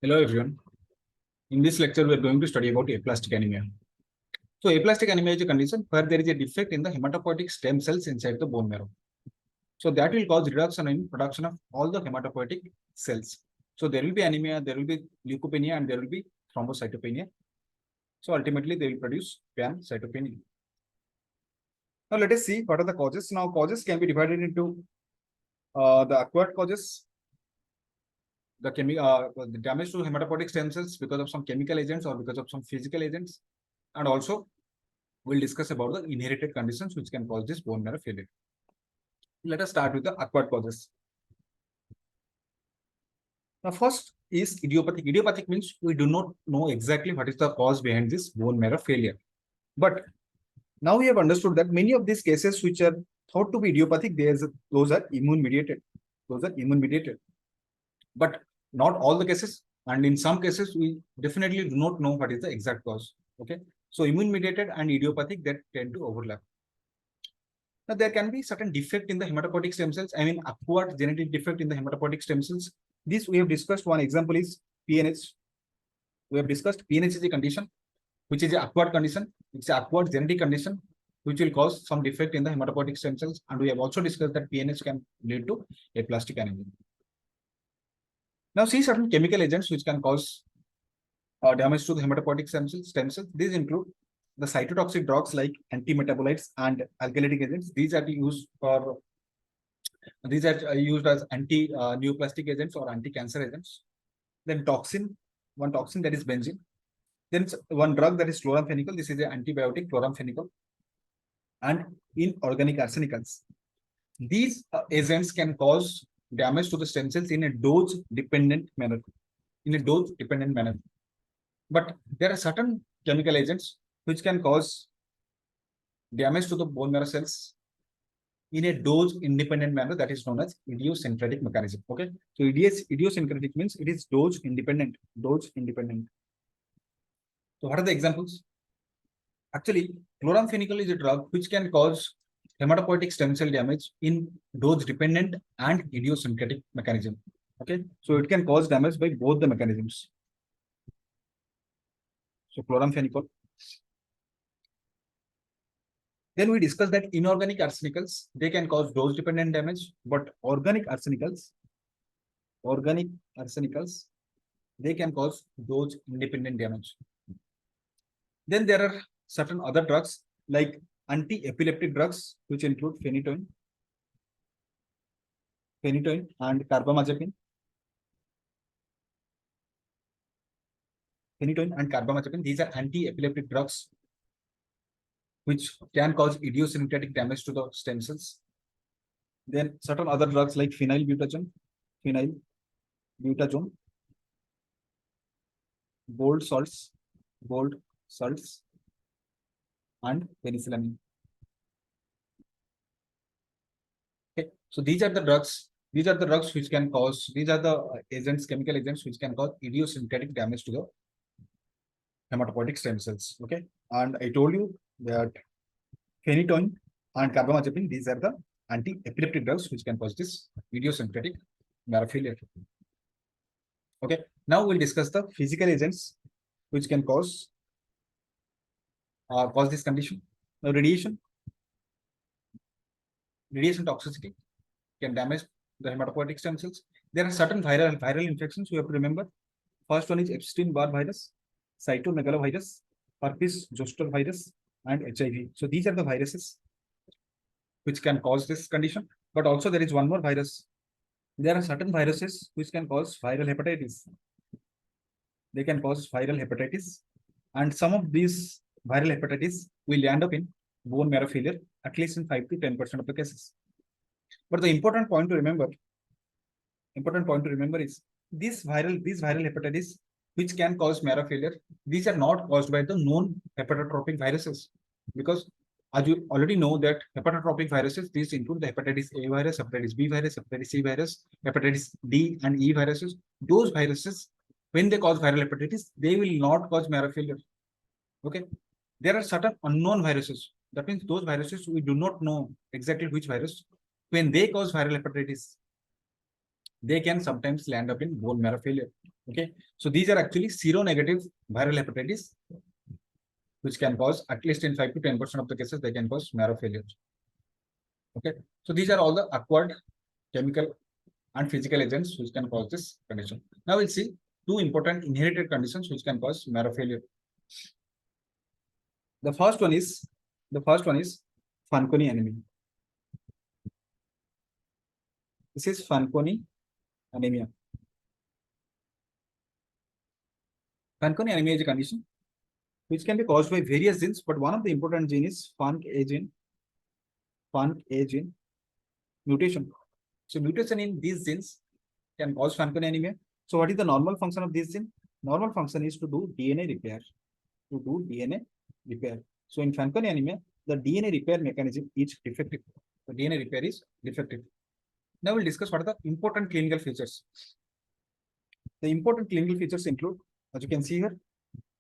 Hello everyone. In this lecture, we are going to study about aplastic anemia. So aplastic anemia is a condition where there is a defect in the hematopoietic stem cells inside the bone marrow. So that will cause reduction in production of all the hematopoietic cells. So there will be anemia, there will be leukopenia, and there will be thrombocytopenia. So ultimately, they will produce pancytopenia. Now let us see what are the causes. Now causes can be divided into the acquired causes, the damage to hematopoietic stem cells because of some chemical agents or because of some physical agents, and also we'll discuss about the inherited conditions which can cause this bone marrow failure. Let us start with the acquired causes. Now first is idiopathic. Idiopathic means we do not know exactly what is the cause behind this bone marrow failure, but now we have understood that many of these cases which are thought to be idiopathic, those are immune mediated. But not all the cases, and in some cases we definitely do not know what is the exact cause. Okay, so immune mediated and idiopathic, that tend to overlap. Now there can be certain defect in the hematopoietic stem cells, I mean acquired genetic defect in the hematopoietic stem cells. This we have discussed. One example is PNH. We have discussed PNH is a condition which is an acquired condition. It's an acquired genetic condition which will cause some defect in the hematopoietic stem cells, and we have also discussed that PNH can lead to aplastic anemia. Now see certain chemical agents which can cause damage to the hematopoietic stem cells. These include the cytotoxic drugs like antimetabolites and alkylating agents. These are used as anti-neoplastic agents or anti-cancer agents. Then one toxin that is benzene. Then one drug that is chloramphenicol. This is an antibiotic, chloramphenicol, and inorganic arsenicals. These agents can cause damage to the stem cells in a dose-dependent manner. But there are certain chemical agents which can cause damage to the bone marrow cells in a dose-independent manner, that is known as idiosyncratic mechanism. Okay, so idiosyncratic means it is dose-independent. So what are the examples? Actually, chloramphenicol is a drug which can cause hematopoietic stem cell damage in dose-dependent and idiosyncratic mechanism. Okay, so it can cause damage by both the mechanisms. So chloramphenicol. Then we discussed that inorganic arsenicals, they can cause dose-dependent damage, but organic arsenicals, they can cause dose-independent damage. Then there are certain other drugs like anti-epileptic drugs, which include phenytoin and carbamazepine. These are anti-epileptic drugs which can cause idiosyncratic damage to the stem cells. Then certain other drugs like phenylbutazone, bold salts, and penicillamine. Okay, so these are the drugs which can cause, these are the chemical agents which can cause idiosyncratic damage to the hematopoietic stem cells. Okay, and I told you that phenytoin and carbamazepine, these are the anti-epileptic drugs which can cause this idiosyncratic marrow failure. Okay, now we'll discuss the physical agents which can cause this condition. Now radiation toxicity can damage the hematopoietic stem cells. There are certain viral infections you have to remember. First one is Epstein-Barr virus, cytomegalovirus, herpes zoster virus, and HIV. So these are the viruses which can cause this condition. But also there is one more virus. There are certain viruses which can cause viral hepatitis. They can cause viral hepatitis, and some of these viral hepatitis will end up in bone marrow failure, at least in 5 to 10% of the cases. But the important point to remember is these viral hepatitis which can cause marrow failure, these are not caused by the known hepatotropic viruses, because as you already know that hepatotropic viruses, these include the hepatitis A virus, hepatitis B virus, hepatitis C virus, hepatitis D and E viruses. Those viruses, when they cause viral hepatitis, they will not cause marrow failure. Okay, there are certain unknown viruses. That means those viruses we do not know exactly which virus. When they cause viral hepatitis, they can sometimes land up in bone marrow failure. Okay, so these are actually seronegative viral hepatitis, which can cause, at least in 5 to 10% of the cases, they can cause marrow failure. Okay, so these are all the acquired chemical and physical agents which can cause this condition. Now we'll see two important inherited conditions which can cause marrow failure. The first one is Fanconi anemia. This is Fanconi anemia. Fanconi anemia is a condition which can be caused by various genes, but one of the important genes is FANC-A gene mutation. So mutation in these genes can cause Fanconi anemia. So what is the normal function of this gene? Normal function is to do DNA repair. So in Fanconi anemia, the DNA repair mechanism is defective. The DNA repair is defective. Now we'll discuss what are the important clinical features. The important clinical features include, as you can see here,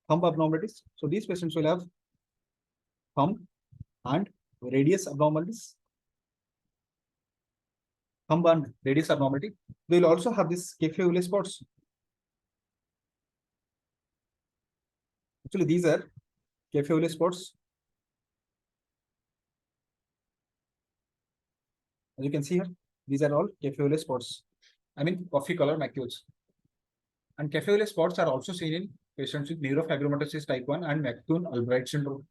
thumb abnormalities. So these patients will have thumb and radius abnormalities. Thumb and radius abnormality. They will also have this Kefauver spots. Actually, these are Kefauver spots. As you can see here, these are all Kefauver spots. I mean, coffee color macules. And Kefauver spots are also seen in patients with neurofibromatosis type 1 and McCune-Albright syndrome.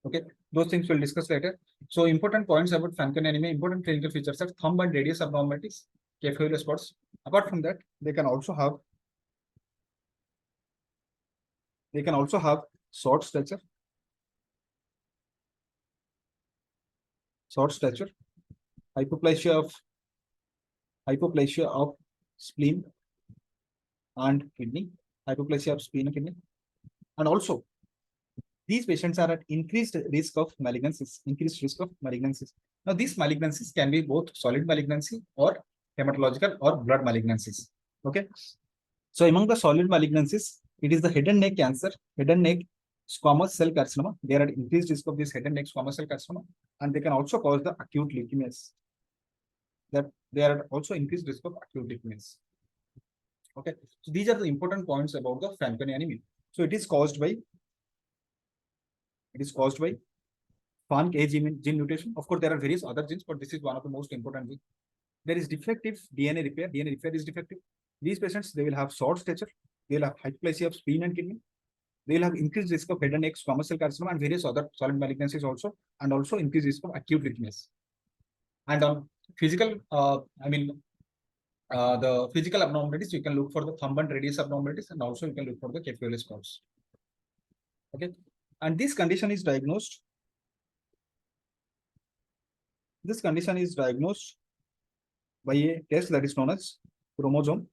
Okay, those things we'll discuss later. So important points about Fanconi anemia, important clinical features are thumb and radius abnormalities, Kefauver spots. Apart from that, they can also have short stature, hypoplasia of spleen and kidney, and also these patients are at increased risk of malignancies. Now, these malignancies can be both solid malignancy or hematological or blood malignancies. Okay. So among the solid malignancies, it is the head and neck cancer, head and neck squamous cell carcinoma. They are at increased risk of this head and neck squamous cell carcinoma, and they can also cause the acute leukemias. That they are at also increased risk of acute leukemias. Okay. So these are the important points about the Fanconi anemia. So it is caused by FANC-A gene mutation. Of course, there are various other genes, but this is one of the most important genes. There is defective DNA repair. DNA repair is defective. These patients, they will have short stature. They will have hypoplasia of spleen and kidney. They will have increased risk of head and neck squamous cell carcinoma and various other solid malignancies also, and also increased risk of acute leukemias. And on physical, the physical abnormalities, you can look for the thumb and radius abnormalities, and also you can look for the Kefauver spots. Okay. And this condition is diagnosed. This condition is diagnosed by a test that is known as chromosome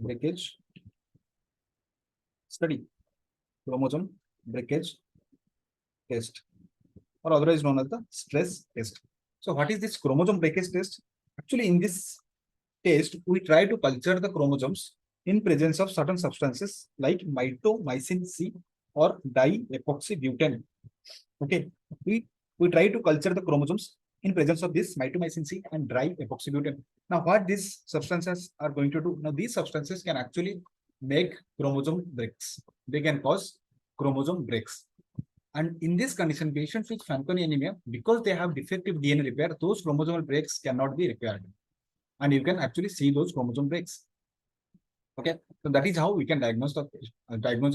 breakage study, chromosome breakage test, or otherwise known as the stress test. So what is this chromosome breakage test? Actually, in this test, we try to culture the chromosomes in presence of certain substances like mitomycin C or diepoxybutane. Okay, we try to culture the chromosomes in presence of this mitomycin C and diepoxybutane. Now, what these substances are going to do? Now, these substances can actually make chromosome breaks. They can cause chromosome breaks. And in this condition, patients with Fanconi anemia, because they have defective DNA repair, those chromosomal breaks cannot be repaired. And you can actually see those chromosome breaks. Okay, so that is how we can diagnose the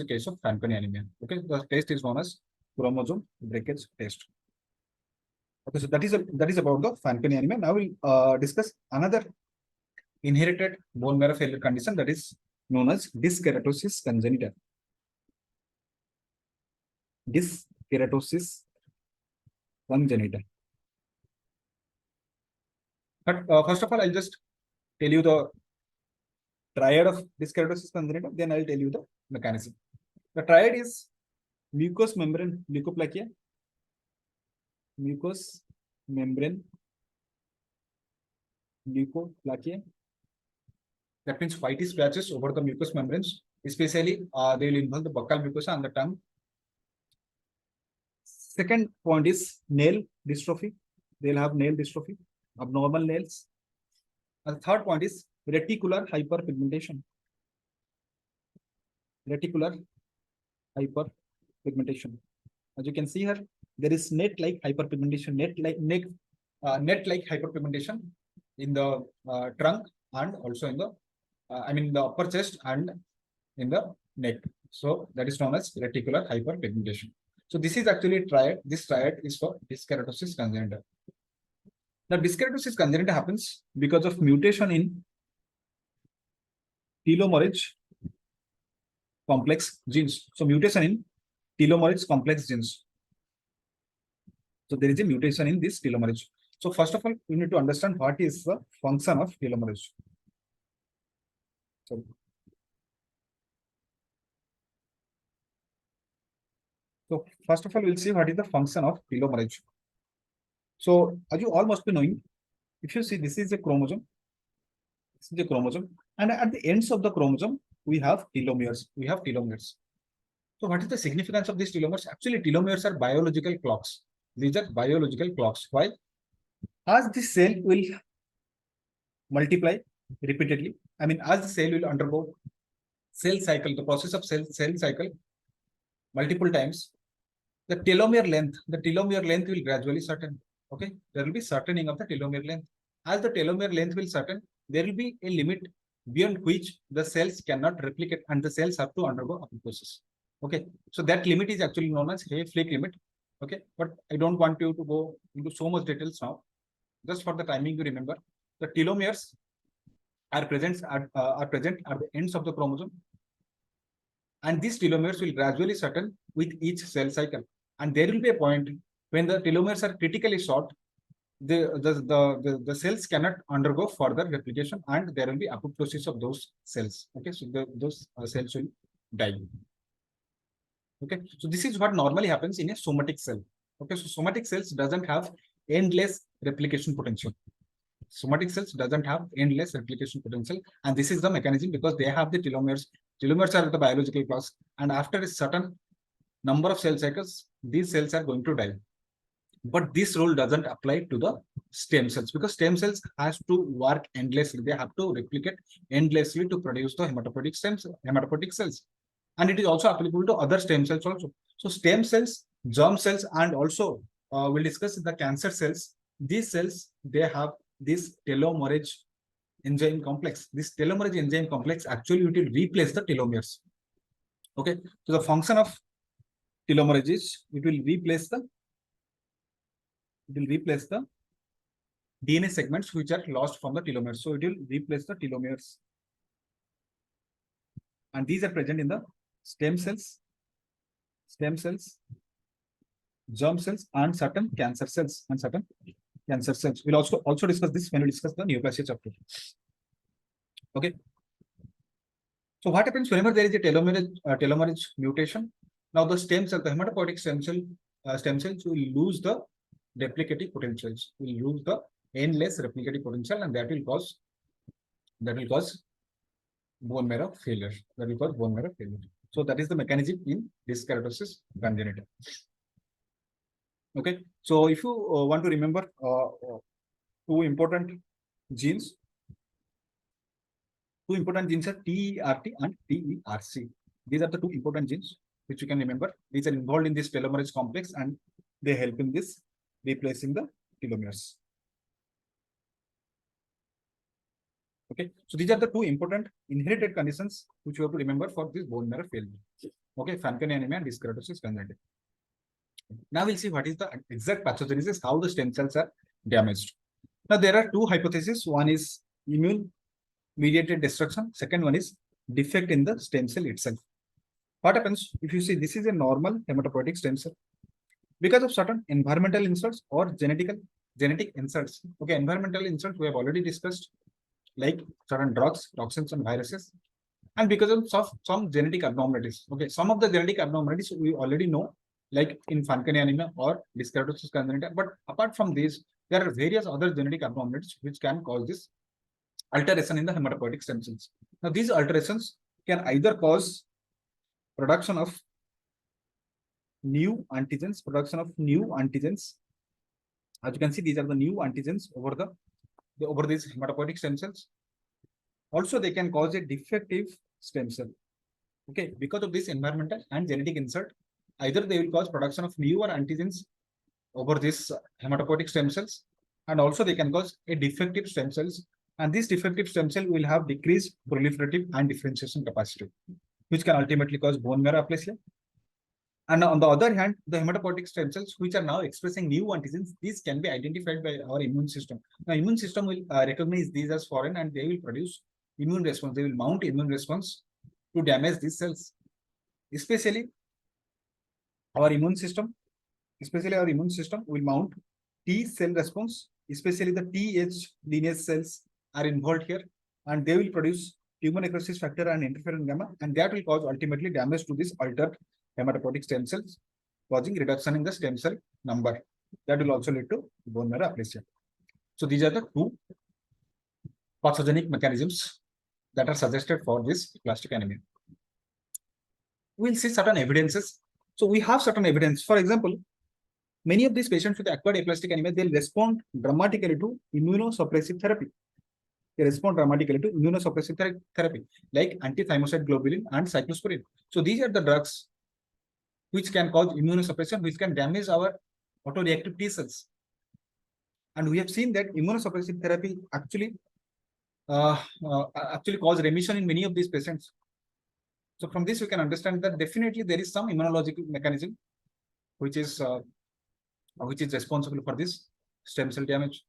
case of Fanconi anemia. Okay, the test is known as chromosome breakage test. Okay, so that is about the Fanconi anemia. Now we'll discuss another inherited bone marrow failure condition that is known as dyskeratosis congenita. Dyskeratosis congenita. But first of all, I'll just tell you the triad of dyskeratosis congenita, then I'll tell you the mechanism. The triad is mucous membrane leukoplakia, That means whitish patches over the mucous membranes, especially they will involve the buccal mucosa and the tongue. Second point is nail dystrophy. they'll have nail dystrophy, abnormal nails. And the third point is reticular hyperpigmentation. Reticular hyperpigmentation. As you can see here, there is net-like hyperpigmentation, net-like hyperpigmentation in the trunk and also in the, the upper chest and in the neck. So that is known as reticular hyperpigmentation. So this is actually a triad. This triad is for dyskeratosis congenita. Now, dyskeratosis congenita happens because of mutation in telomerase complex genes. So mutation in telomerase complex genes. So there is a mutation in this telomerase. So first of all, you need to understand what is the function of telomerase. So first of all, we'll see what is the function of telomerase. So as you all must be knowing, if you see, this is a chromosome. This is a chromosome, and at the ends of the chromosome, we have telomeres. So what is the significance of these telomeres? Actually, telomeres are biological clocks. These are biological clocks. Why? As the cell will multiply repeatedly, as the cell will undergo cell cycle, the process of cell cycle multiple times, the telomere length will gradually shorten. Okay, there will be shortening of the telomere length. As the telomere length will shorten, there will be a limit beyond which the cells cannot replicate and the cells have to undergo apoptosis. Okay, so that limit is actually known as Hayflick limit. Okay, but I don't want you to go into so much details now. Just for the timing, you remember the telomeres are present at the ends of the chromosome, and these telomeres will gradually shorten with each cell cycle. And there will be a point when the telomeres are critically short, the cells cannot undergo further replication, and there will be apoptosis of those cells. Okay, so those cells will die. Okay, so this is what normally happens in a somatic cell. Okay, so somatic cells doesn't have endless replication potential. Somatic cells doesn't have endless replication potential, and this is the mechanism because they have the telomeres. Telomeres are the biological clocks, and after a certain number of cell cycles, these cells are going to die. But this rule doesn't apply to the stem cells because stem cells has to work endlessly. They have to replicate endlessly to produce the hematopoietic cells. And it is also applicable to other stem cells also. So stem cells, germ cells, and also we'll discuss the cancer cells. These cells, they have this telomerase enzyme complex. This telomerase enzyme complex actually it will replace the telomeres. Okay, so the function of telomerase is it will replace the DNA segments which are lost from the telomeres. So it will replace the telomeres. And these are present in the stem cells, germ cells, and certain cancer cells. We'll also discuss this when we discuss the neoplasia chapter. Okay. So what happens whenever there is a telomerase mutation? Now the stem cell, the hematopoietic stem cells will lose the replicative potentials, will lose the endless replicative potential, and that will cause bone marrow failure. So that is the mechanism in dyskeratosis congenita. Okay, so if you want to remember two important genes are TERT and TERC. These are the two important genes which you can remember. These are involved in this telomerase complex and they help in this replacing the telomeres. Okay, so these are the two important inherited conditions which you have to remember for this bone marrow failure. Okay, Fanconi anemia and dyskeratosis congenita. Now we'll see what is the exact pathogenesis, how the stem cells are damaged. Now there are two hypotheses. One is immune-mediated destruction. Second one is defect in the stem cell itself. What happens if you see this is a normal hematopoietic stem cell? Because of certain environmental insults or genetic insults. Okay, environmental insults we have already discussed, like certain drugs, toxins, and viruses. And because of some genetic abnormalities. Okay, some of the genetic abnormalities we already know, like in Fanconi anemia or dyskeratosis congenita. But apart from these, there are various other genetic abnormalities which can cause this alteration in the hematopoietic stem cells. Now, these alterations can either cause production of new antigens, As you can see, these are the new antigens over these hematopoietic stem cells. Also, they can cause a defective stem cell. Okay, because of this environmental and genetic insert, either they will cause production of newer antigens over these hematopoietic stem cells, and also they can cause a defective stem cells. And this defective stem cell will have decreased proliferative and differentiation capacity, which can ultimately cause bone marrow aplasia. And on the other hand, the hematopoietic stem cells, which are now expressing new antigens, these can be identified by our immune system. Now, immune system will recognize these as foreign, and they will produce immune response. They will mount immune response to damage these cells. Especially our immune system will mount T cell response, especially the TH lineage cells are involved here, and they will produce tumor necrosis factor and interferon gamma, and that will cause ultimately damage to this altered hematopoietic stem cells, causing reduction in the stem cell number. That will also lead to bone marrow aplasia. So these are the two pathogenic mechanisms that are suggested for this aplastic anemia. We'll see certain evidences. So we have certain evidence. For example, many of these patients with acquired aplastic anemia, they'll respond dramatically to immunosuppressive therapy. They respond dramatically to immunosuppressive therapy, like anti-thymocyte globulin and cyclosporine. So these are the drugs which can cause immunosuppression, which can damage our autoreactive T cells. And we have seen that immunosuppressive therapy actually cause remission in many of these patients. So from this, we can understand that definitely there is some immunological mechanism which is responsible for this stem cell damage.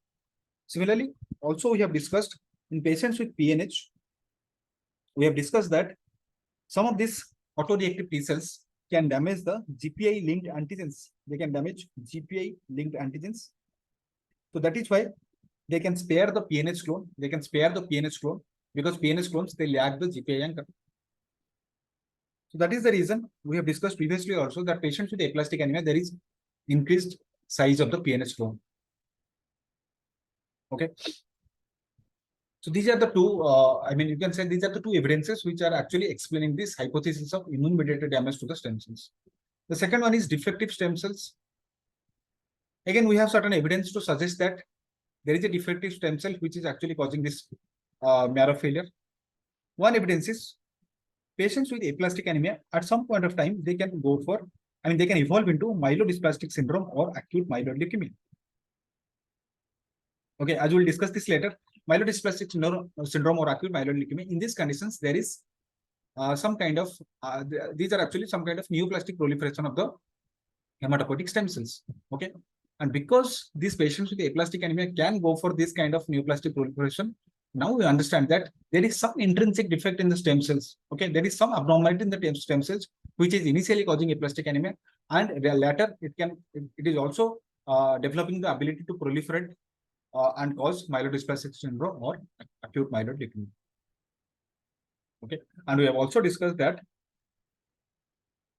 Similarly, also we have discussed in patients with PNH, we have discussed that some of these autoreactive T cells can damage the GPI-linked antigens. They can damage GPI-linked antigens. So that is why they can spare the PNH clone. They can spare the PNH clone because PNH clones, they lack the GPI anchor. So that is the reason we have discussed previously also that patients with aplastic anemia, there is increased size of the PNH clone. Okay. So these are the two, you can say these are the two evidences which are actually explaining this hypothesis of immune-mediated damage to the stem cells. The second one is defective stem cells. Again, we have certain evidence to suggest that there is a defective stem cell which is actually causing this marrow failure. One evidence is patients with aplastic anemia, at some point of time, they can go for, they can evolve into myelodysplastic syndrome or acute myeloid leukemia. Okay, as we'll discuss this later, myelodysplastic syndrome or acute myeloid leukemia, in these conditions, there is some kind of, these are actually some kind of neoplastic proliferation of the hematopoietic stem cells. Okay. And because these patients with aplastic anemia can go for this kind of neoplastic proliferation, now we understand that there is some intrinsic defect in the stem cells. Okay, there is some abnormality in the stem cells, which is initially causing aplastic anemia, and later it is also developing the ability to proliferate and cause myelodysplastic syndrome or acute myeloid leukemia. Okay, and we have also discussed that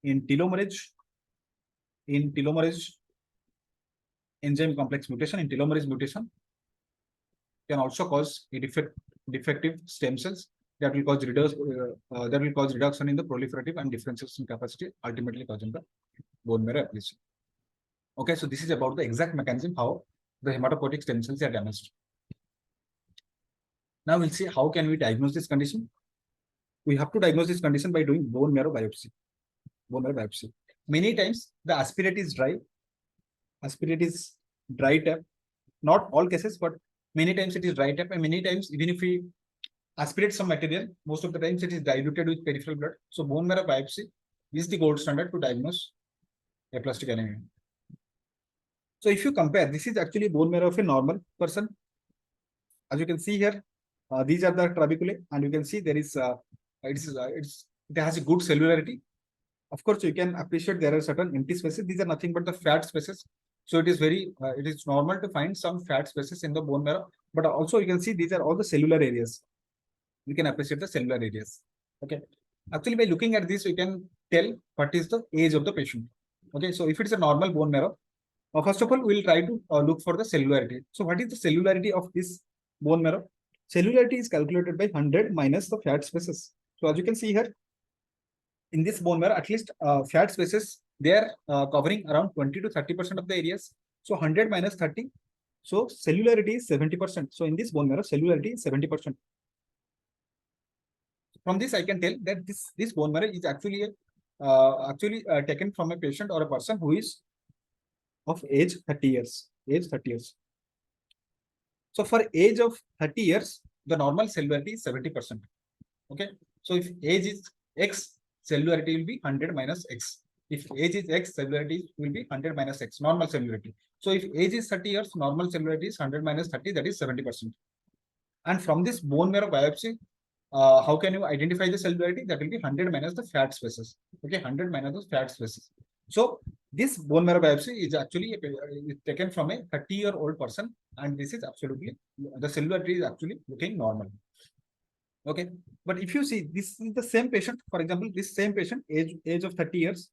in telomerase enzyme complex mutation, in telomerase mutation can also cause a defective stem cells that will cause reduction in the proliferative and differentiation capacity, ultimately causing the bone marrow aplasia. Okay, so this is about the exact mechanism how the hematopoietic stem cells are damaged. Now we'll see how can we diagnose this condition. We have to diagnose this condition by doing bone marrow biopsy. Many times the aspirate is dry tap. Not all cases, but many times it is dry tap, and many times even if we aspirate some material, most of the times it is diluted with peripheral blood. So bone marrow biopsy is the gold standard to diagnose aplastic anemia. So if you compare, this is actually bone marrow of a normal person. As you can see here, these are the trabeculae, and you can see there is it has a good cellularity. Of course, you can appreciate there are certain empty spaces. These are nothing but the fat spaces. So it is it is normal to find some fat spaces in the bone marrow, but also you can see these are all the cellular areas. You can appreciate the cellular areas. Okay. Actually, by looking at this, we can tell what is the age of the patient. Okay. So if it is a normal bone marrow, first of all, we'll try to look for the cellularity. So what is the cellularity of this bone marrow? Cellularity is calculated by 100 minus the fat spaces. So as you can see here, in this bone marrow, at least fat spaces, they are covering around 20 to 30% of the areas. So 100 minus 30, So cellularity is 70%. So in this bone marrow, cellularity is 70%. From this, I can tell that this bone marrow is actually taken from a patient or a person who is of age 30 years. Age 30 years. So for age of 30 years, the normal cellularity is 70%. Okay. So if age is X, cellularity will be 100 minus X. If age is X, cellularity will be 100 minus X, normal cellularity. So if age is 30 years, normal cellularity is 100 minus 30, that is 70%. And from this bone marrow biopsy, how can you identify the cellularity? That will be 100 minus the fat spaces. Okay, 100 minus the fat spaces. So this bone marrow biopsy is actually taken from a 30-year-old person, and this is absolutely, the cellularity is actually looking normal. Okay, but if you see, this is the same patient, for example, this same patient, age of 30 years,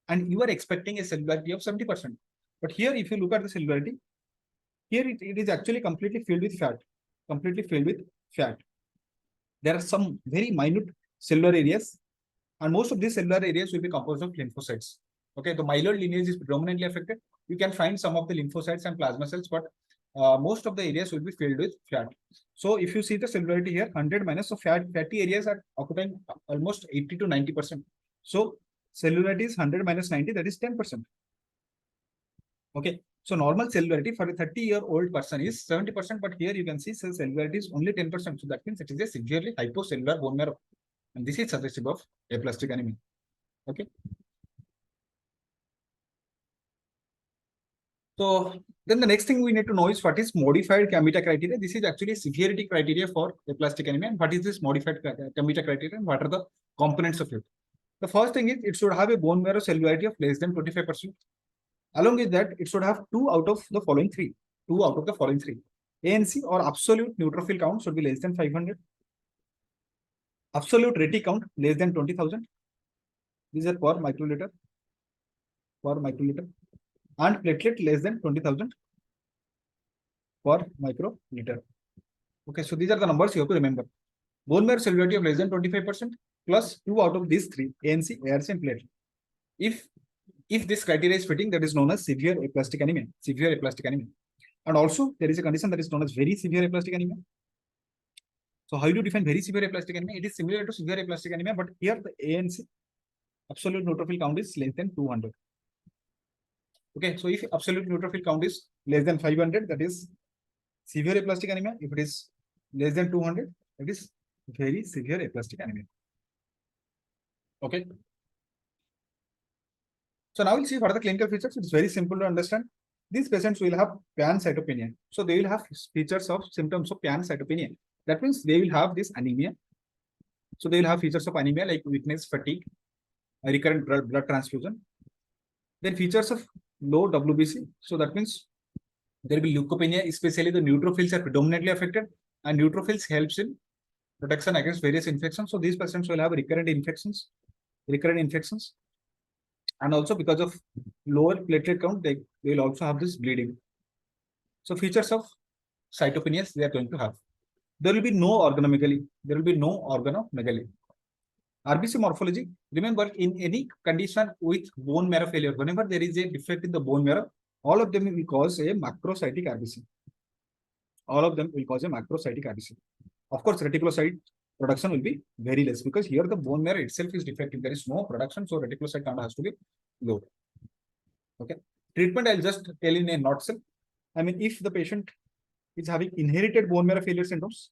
and you are expecting a cellularity of 70%. But here, if you look at the cellularity, here it is actually completely filled with fat, completely filled with fat. There are some very minute cellular areas, and most of these cellular areas will be composed of lymphocytes. Okay, the myeloid lineage is predominantly affected. You can find some of the lymphocytes and plasma cells, but most of the areas will be filled with fat. So if you see the cellularity here, 100 minus, so fatty areas are occupying almost 80 to 90%. So cellularity is 100 minus 90, that is 10%. Okay, so normal cellularity for a 30-year-old person is 70%, but here you can see cellularity is only 10%. So that means it is a severely hypocellular bone marrow, and this is suggestive of aplastic anemia. Okay. So then the next thing we need to know is what is modified gameta criteria. This is actually severity criteria for aplastic anemia. And what is this modified gameta criteria, and what are the components of it? The first thing is it should have a bone marrow cellularity of less than 25%. Along with that, it should have 2 out of the following 3. 2 out of the following 3. ANC or absolute neutrophil count should be less than 500. Absolute reti count less than 20,000. These are per microliter. Per microliter. And platelet less than 20,000 per microliter. Okay, so these are the numbers you have to remember. Bone marrow cellularity of less than 25% plus 2 out of these 3, ANC, ARC, and platelet. If this criteria is fitting, that is known as severe aplastic anemia. Severe aplastic anemia. And also, there is a condition that is known as very severe aplastic anemia. So how do you define very severe aplastic anemia? It is similar to severe aplastic anemia, but here the ANC, absolute neutrophil count, is less than 200. Okay, so if absolute neutrophil count is less than 500, that is severe aplastic anemia. If it is less than 200, it is very severe aplastic anemia. Okay. So now we'll see what are the clinical features. It's very simple to understand. These patients will have pancytopenia. So they will have features of symptoms of pancytopenia. That means they will have this anemia. So they will have features of anemia like weakness, fatigue, recurrent blood transfusion. Then features of low WBC. So that means there will be leukopenia, especially the neutrophils are predominantly affected, and neutrophils helps in protection against various infections. So these patients will have recurrent infections. And also because of lower platelet count, they will also have this bleeding. So features of cytopenias they are going to have. There will be no organomegaly. RBC morphology. Remember, in any condition with bone marrow failure, whenever there is a defect in the bone marrow, all of them will cause a macrocytic RBC. Of course, reticulocyte production will be very less because here the bone marrow itself is defective. There is no production, so reticulocyte count has to be low. Okay. Treatment, I'll just tell in a nutshell. I mean, if the patient is having inherited bone marrow failure syndromes,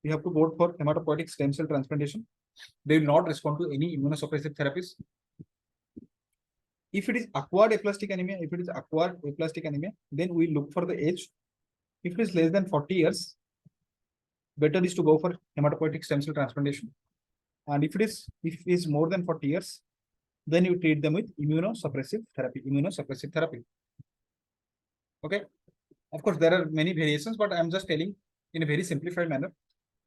we have to go for hematopoietic stem cell transplantation. They will not respond to any immunosuppressive therapies. If it is acquired aplastic anemia, then we look for the age. If it is less than 40 years, better is to go for hematopoietic stem cell transplantation. And if it is more than 40 years, then you treat them with immunosuppressive therapy. Okay. Of course, there are many variations, but I'm just telling in a very simplified manner.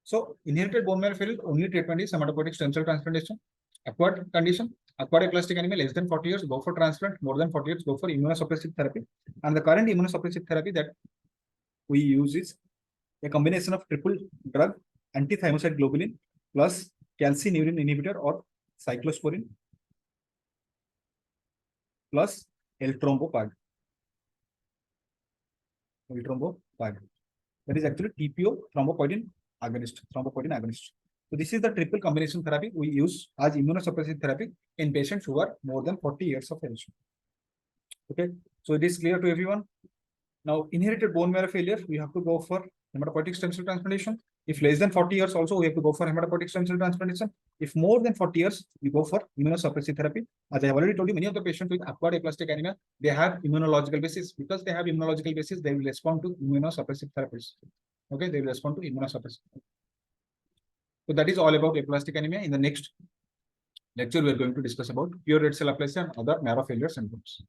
So inherited bone marrow failure, only treatment is hematopoietic stem cell transplantation. Acquired condition, acquired aplastic anemia, less than 40 years, go for transplant. More than 40 years, go for immunosuppressive therapy. And the current immunosuppressive therapy that we use is a combination of triple drug, anti-thymocyte globulin plus calcineurin inhibitor or cyclosporin plus L-thrombopag. thrombopoietin. That is actually TPO, thrombopoietin agonist. So this is the triple combination therapy we use as immunosuppressive therapy in patients who are more than 40 years of age. Okay, so it is clear to everyone. Now, inherited bone marrow failure, we have to go for hematopoietic stem cell transplantation. If less than 40 years, also we have to go for hematopoietic stem cell transplantation. If more than 40 years, we go for immunosuppressive therapy. As I have already told you, many of the patients with acquired aplastic anemia, they have immunological basis. Because they have immunological basis, they will respond to immunosuppressive therapies. Okay, they will respond to immunosuppressive. So that is all about aplastic anemia. In the next lecture, we are going to discuss about pure red cell aplasia and other marrow failure symptoms.